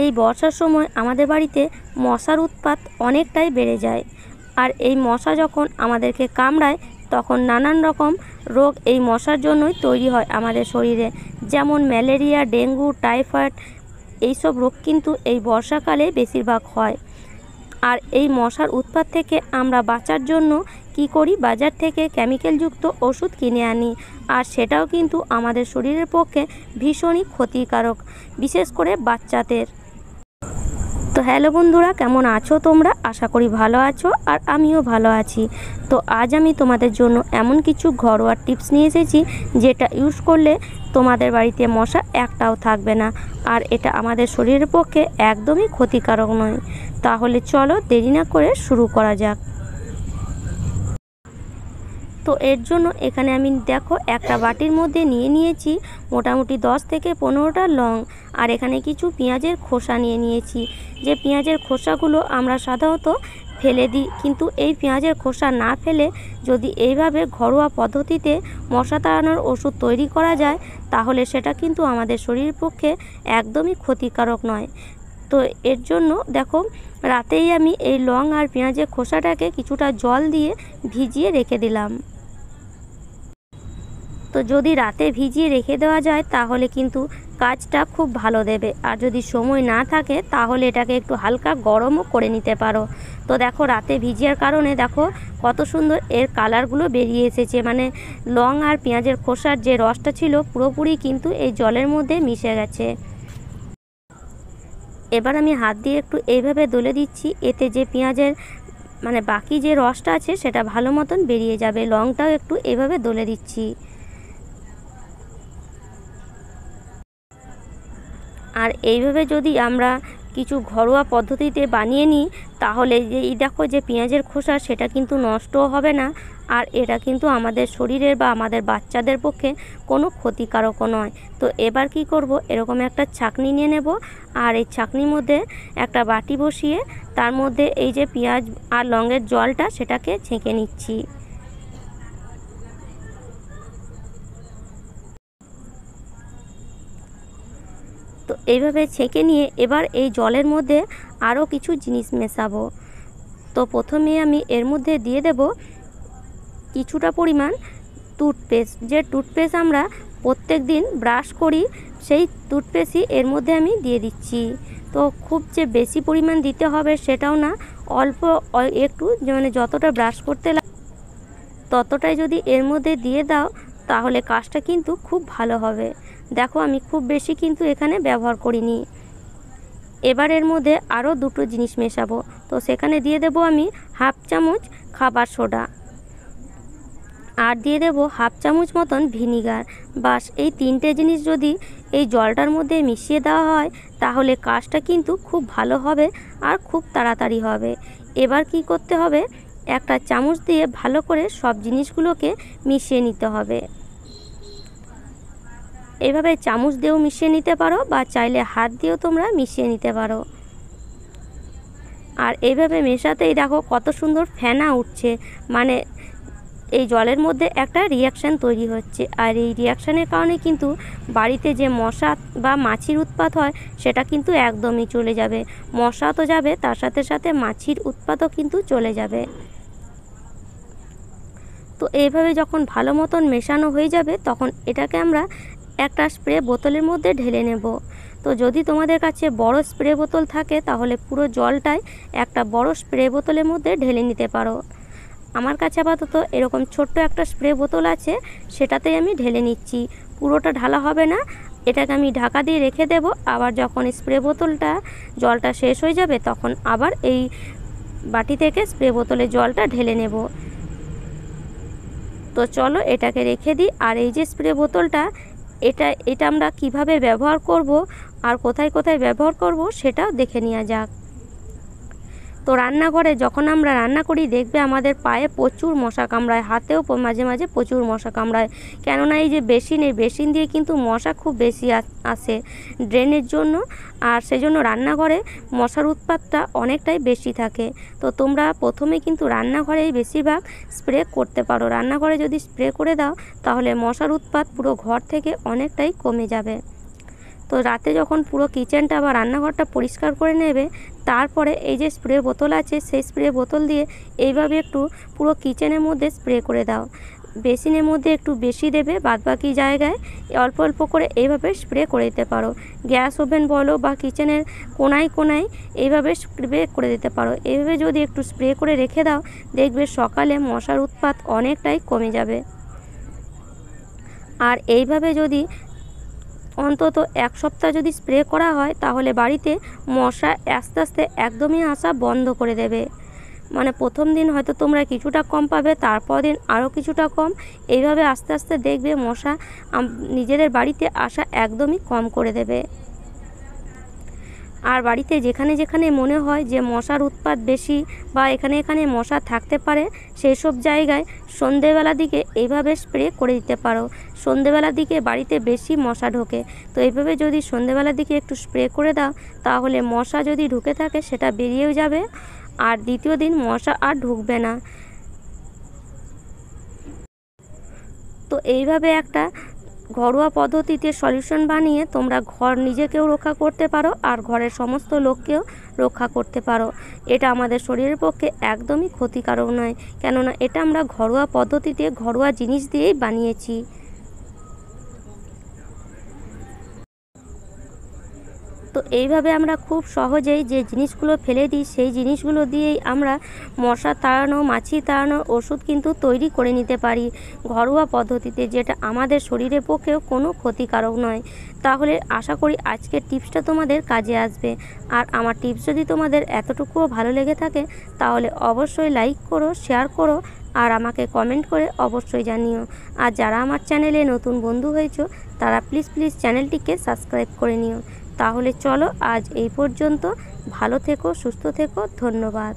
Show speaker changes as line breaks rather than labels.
এই বর্ষার সময় আমাদের বাড়িতে মশার উৎপাত অনেকটাই বেড়ে যায়। আর এই মশা যখন আমাদেরকে কামড়ায় তখন নানান রকম রোগ এই মশার জন্যই তৈরি হয় আমাদের শরীরে, যেমন ম্যালেরিয়া, ডেঙ্গু, টাইফয়েড। এইসব রোগ কিন্তু এই বর্ষাকালে বেশিরভাগ হয়। আর এই মশার উৎপাত থেকে আমরা বাঁচার জন্য কি করি, বাজার থেকে কেমিক্যালযুক্ত ওষুধ কিনে আনি। আর সেটাও কিন্তু আমাদের শরীরের পক্ষে ভীষণই ক্ষতিকারক, বিশেষ করে বাচ্চাদের। তো হ্যালো বন্ধুরা, কেমন আছো তোমরা? আশা করি ভালো আছো, আর আমিও ভালো আছি। তো আজ আমি তোমাদের জন্য এমন কিছু ঘরোয়া টিপস নিয়ে এসেছি যেটা ইউজ করলে তোমাদের বাড়িতে মশা একটাও থাকবে না, আর এটা আমাদের শরীরের পক্ষে একদমই ক্ষতিকারক নয়। তাহলে চলো দেরি না করে শুরু করা যাক। তো এর জন্য এখানে আমি দেখো একটা বাটির মধ্যে নিয়ে নিয়েছি মোটামুটি 10 থেকে 15টা লং, আর এখানে কিছু পেঁয়াজের খোসা নিয়ে নিয়েছি। যে পেঁয়াজের খোসাগুলো আমরা সাধারণত ফেলে দিই, কিন্তু এই পেঁয়াজের খোসা না ফেলে যদি এইভাবে ঘরোয়া পদ্ধতিতে মশা তাড়ানোর ওষুধ তৈরি করা যায়, তাহলে সেটা কিন্তু আমাদের শরীরের পক্ষে একদমই ক্ষতিকারক নয়। তো এর জন্য দেখো, রাতেই আমি এই লং আর পেঁয়াজের খোসাটাকে কিছুটা জল দিয়ে ভিজিয়ে রেখে দিলাম। তো যদি রাতে ভিজিয়ে রেখে দেওয়া যায় তাহলে কিন্তু কাজটা খুব ভালো দেবে, আর যদি সময় না থাকে তাহলে এটাকে একটু হালকা গরমও করে নিতে পারো। তো দেখো, রাতে ভিজিয়ার কারণে দেখো কত সুন্দর এর কালারগুলো বেরিয়ে এসেছে, মানে লং আর পেঁয়াজের খোসার যে রসটা ছিল পুরোপুরি কিন্তু এই জলের মধ্যে মিশে গেছে। এবার আমি হাত দিয়ে একটু এইভাবে দলে দিচ্ছি, এতে যে পেঁয়াজের মানে বাকি যে রসটা আছে সেটা ভালো মতন বেরিয়ে যাবে। লংটাও একটু এইভাবে দলে দিচ্ছি। আর এইভাবে যদি আমরা কিছু ঘরোয়া পদ্ধতিতে বানিয়ে নিই, তাহলে যে এই দেখো যে পেঁয়াজের খোসা সেটা কিন্তু নষ্টও হবে না, আর এটা কিন্তু আমাদের শরীরের বা আমাদের বাচ্চাদের পক্ষে কোনো ক্ষতিকারকও নয়। তো এবার কি করব, এরকম একটা ছাঁকনি নিয়ে নেব, আর এই ছাঁকনির মধ্যে একটা বাটি বসিয়ে তার মধ্যে এই যে পেঁয়াজ আর লংয়ের জলটা সেটাকে ছেঁকে নিচ্ছি। তো এইভাবে ছেঁকে নিয়ে এবার এই জলের মধ্যে আরও কিছু জিনিস মেশাবো। তো প্রথমে আমি এর মধ্যে দিয়ে দেব কিছুটা পরিমাণ টুথপেস্ট। যে টুথপেস্ট আমরা প্রত্যেক দিন ব্রাশ করি, সেই টুথপেস্টই এর মধ্যে আমি দিয়ে দিচ্ছি। তো খুব যে বেশি পরিমাণ দিতে হবে সেটাও না, অল্প একটু, মানে যতটা ব্রাশ করতে ততটাই যদি এর মধ্যে দিয়ে দাও তাহলে কাজটা কিন্তু খুব ভালো হবে। দেখো, আমি খুব বেশি কিন্তু এখানে ব্যবহার করিনি। এবার এর মধ্যে আরও দুটো জিনিস মেশাবো। তো সেখানে দিয়ে দেব আমি হাফ চামচ খাবার সোডা, আর দিয়ে দেব হাফ চামচ মতন ভিনিগার। বাস এই তিনটে জিনিস যদি এই জলটার মধ্যে মিশিয়ে দেওয়া হয় তাহলে কাজটা কিন্তু খুব ভালো হবে আর খুব তাড়াতাড়ি হবে। এবার কি করতে হবে, একটা চামচ দিয়ে ভালো করে সব জিনিসগুলোকে মিশিয়ে নিতে হবে। এইভাবে চামচ দিয়েও মিশিয়ে নিতে পারো, বা চাইলে হাত দিয়েও তোমরা মিশিয়ে নিতে পারো। আর এইভাবে মেশাতেই দেখো কত সুন্দর ফেনা উঠছে, মানে এই জলের মধ্যে একটা রিয়াকশান তৈরি হচ্ছে। আর এই রিয়াকশানের কারণে কিন্তু বাড়িতে যে মশা বা মাছির উৎপাত হয় সেটা কিন্তু একদমই চলে যাবে। মশা তো যাবে, তার সাথে সাথে মাছির উৎপাতও কিন্তু চলে যাবে। তো এইভাবে যখন ভালো মতন মেশানো হয়ে যাবে তখন এটাকে আমরা একটা স্প্রে বোতলের মধ্যে ঢেলে নেব। তো যদি তোমাদের কাছে বড় স্প্রে বোতল থাকে তাহলে পুরো জলটাই একটা বড় স্প্রে বোতলের মধ্যে ঢেলে নিতে পারো। আমার কাছে আপাতত এরকম ছোট্ট একটা স্প্রে বোতল আছে, সেটাতেই আমি ঢেলে নিচ্ছি। পুরোটা ঢালা হবে না, এটাকে আমি ঢাকা দিয়ে রেখে দেব। আবার যখন স্প্রে বোতলটা জলটা শেষ হয়ে যাবে তখন আবার এই বাটি থেকে স্প্রে বোতলে জলটা ঢেলে নেব। তো চলো এটাকে রেখে দিই। আর এই যে স্প্রে বোতলটা, এটা আমরা কিভাবে ব্যবহার করব আর কোথায় কোথায় ব্যবহার করব সেটাও দেখে নেওয়া যাক। তো রান্নাঘরে যখন আমরা রান্না করি দেখবে আমাদের পায়ে প্রচুর মশা কামড়ায়, হাতেও মাঝে মাঝে প্রচুর মশা কামড়ায়। কেননা এই যে বেসিন, এই বেসিন দিয়ে কিন্তু মশা খুব বেশি আসে ড্রেনের জন্য, আর সেজন্য রান্নাঘরে মশার উৎপাতটা অনেকটাই বেশি থাকে। তো তোমরা প্রথমে কিন্তু রান্নাঘরেই বেশিরভাগ স্প্রে করতে পারো। রান্নাঘরে যদি স্প্রে করে দাও তাহলে মশার উৎপাত পুরো ঘর থেকে অনেকটাই কমে যাবে। তো রাতে যখন পুরো কিচেনটা বা রান্নাঘরটা পরিষ্কার করে নেবে, তারপরে এই যে স্প্রে বোতল আছে সেই স্প্রে বোতল দিয়ে এইভাবে একটু পুরো কিচেনের মধ্যে স্প্রে করে দাও। বেসিনের মধ্যে একটু বেশি দেবে, বাদবাকি জায়গায় অল্প অল্প করে এইভাবে স্প্রে করে দিতে পারো। গ্যাস ওভেন বলো বা কিচেনের কোনায় কোনায় এইভাবে স্প্রে করে দিতে পারো। এইভাবে যদি একটু স্প্রে করে রেখে দাও, দেখবে সকালে মশার উৎপাত অনেকটাই কমে যাবে। আর এইভাবে যদি অন্তত 1 সপ্তাহ যদি স্প্রে করা হয়, তাহলে বাড়িতে মশা আস্তে আস্তে একদমই আসা বন্ধ করে দেবে। মানে প্রথম দিন হয়তো তোমরা কিছুটা কম পাবে, তারপর দিন আরও কিছুটা কম, এইভাবে আস্তে আস্তে দেখবে মশা নিজেদের বাড়িতে আসা একদমই কম করে দেবে। আর বাড়িতে যেখানে যেখানে মনে হয় যে মশার উৎপাত বেশি বা এখানে এখানে মশা থাকতে পারে, সেই সব জায়গায় সন্ধেবেলার দিকে এইভাবে স্প্রে করে দিতে পারো। সন্ধেবেলার দিকে বাড়িতে বেশি মশা ঢোকে, তো এইভাবে যদি সন্ধেবেলার দিকে একটু স্প্রে করে দাও, তাহলে মশা যদি ঢুকে থাকে সেটা বেরিয়েও যাবে, আর দ্বিতীয় দিন মশা আর ঢুকবে না। তো এইভাবে একটা ঘরোয়া পদ্ধতিতে সলিউশন বানিয়ে তোমরা নিজেকেও রক্ষা করতে পারো আর ঘরের সমস্ত লোককেও রক্ষা করতে পারো। এটা আমাদের শরীরের পক্ষে একদমই ক্ষতিকারক নয়, কেননা এটা আমরা ঘরোয়া পদ্ধতিতে ঘরোয়া জিনিস দিয়েই বানিয়েছি। তো এইভাবে আমরা খুব সহজেই যে জিনিসগুলো ফেলে দিই, সেই জিনিসগুলো দিয়েই আমরা মশা তাড়ানো, মাছি তাড়ানোর ওষুধ কিন্তু তৈরি করে নিতে পারি ঘরোয়া পদ্ধতিতে, যেটা আমাদের শরীরের পক্ষেও কোনো ক্ষতিকারক নয়। তাহলে আশা করি আজকের টিপসটা তোমাদের কাজে আসবে। আর আমার টিপস যদি তোমাদের এতটুকুও ভালো লেগে থাকে, তাহলে অবশ্যই লাইক করো, শেয়ার করো, আর আমাকে কমেন্ট করে অবশ্যই জানিও। আর যারা আমার চ্যানেলে নতুন বন্ধু হয়েছো, তারা প্লিজ চ্যানেলটিকে সাবস্ক্রাইব করে নিও। তাহলে চলো আজ এই পর্যন্ত। ভালো থেকো, সুস্থ থেকো, ধন্যবাদ।